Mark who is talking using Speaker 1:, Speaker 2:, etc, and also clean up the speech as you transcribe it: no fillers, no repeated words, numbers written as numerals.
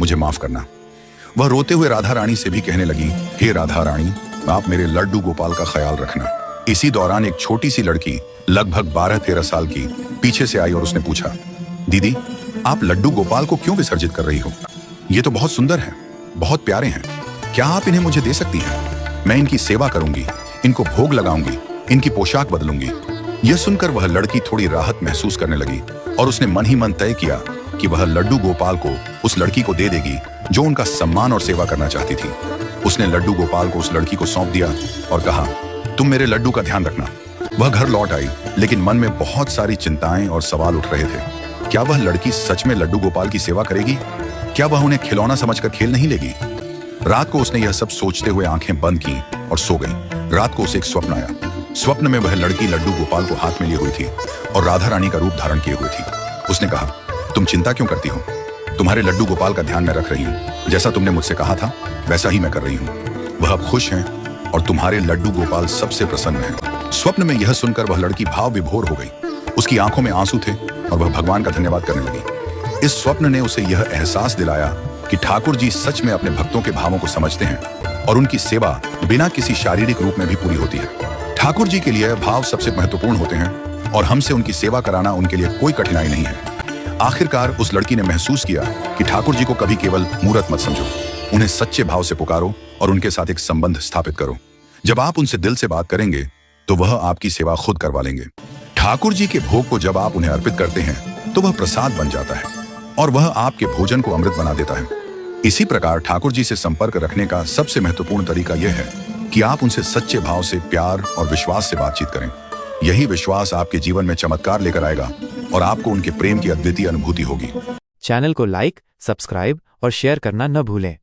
Speaker 1: मुझे माफ करना। वह रोते हुए राधा रानी से भी कहने लगी, हे राधा रानी, आप मेरे लड्डू गोपाल का ख्याल रखना। इसी दौरान एक छोटी सी लड़की लगभग 12-13 साल की पीछे से आई और उसने पूछा, दीदी, आप लड्डू गोपाल को क्यों विसर्जित कर रही हो? ये तो बहुत सुंदर है, बहुत प्यारे हैं। क्या आप इन्हें मुझे दे सकती हैं? मैं इनकी सेवा करूंगी, इनको भोग लगाऊंगी, इनकी पोशाक बदलूंगी। यह सुनकर वह लड़की थोड़ी राहत महसूस करने लगी और उसने मन ही मन तय किया कि वह लड्डू गोपाल को उस लड़की को दे देगी जो उनका सम्मान और सेवा करना चाहती थी। उसने लड्डू गोपाल को उस लड़की को सौंप दिया और कहा, तुम मेरे लड्डू का ध्यान रखना। वह घर लौट आई, लेकिन मन में बहुत सारी चिंताएं और सवाल उठ रहे थे। क्या वह लड़की सच में लड्डू गोपाल की सेवा करेगी? क्या वह उन्हें खिलौना समझकर खेल नहीं लेगी? रात को उसने यह सब सोचते हुए आंखें बंद की और सो गई। रात को उसे एक स्वप्न आया। स्वप्न में वह लड़की लड्डू गोपाल को हाथ में लिए हुई थी और राधा रानी का रूप धारण किए हुई थी। उसने कहा, तुम चिंता क्यों करती हो? तुम्हारे लड्डू गोपाल का ध्यान मैं रख रही हूँ। जैसा तुमने मुझसे कहा था वैसा ही मैं कर रही हूँ। वह अब खुश हैं और तुम्हारे लड्डू गोपाल सबसे प्रसन्न हैं। स्वप्न में यह सुनकर वह लड़की भाव विभोर हो गई। उसकी आंखों में आंसू थे और वह भगवान का धन्यवाद करने लगी। इस स्वप्न ने उसे यह एहसास दिलाया कि ठाकुर जी सच में अपने भक्तों के भावों को समझते हैं और उनकी सेवा बिना किसी शारीरिक रूप में भी पूरी होती है। ठाकुर जी के लिए भाव सबसे महत्वपूर्ण होते हैं और हमसे उनकी सेवा कराना उनके लिए कोई कठिनाई नहीं है। आखिरकार उस लड़की ने महसूस किया कि ठाकुर जी को कभी केवल मूर्त मत समझो, उन्हें सच्चे भाव से पुकारो और उनके साथ एक संबंध स्थापित करो। जब आप उनसे दिल से बात करेंगे तो वह आपकी सेवा खुद करवा लेंगे। ठाकुर जी के भोग को जब आप उन्हें अर्पित करते हैं तो वह प्रसाद बन जाता है और वह आपके भोजन को अमृत बना देता है। इसी प्रकार ठाकुर जी से संपर्क रखने का सबसे महत्वपूर्ण तरीका यह है कि आप उनसे सच्चे भाव से प्यार और विश्वास से बातचीत करें। यही विश्वास आपके जीवन में चमत्कार लेकर आएगा और आपको उनके प्रेम की अद्वितीय अनुभूति होगी।
Speaker 2: चैनल को लाइक, सब्सक्राइब और शेयर करना न भूलें।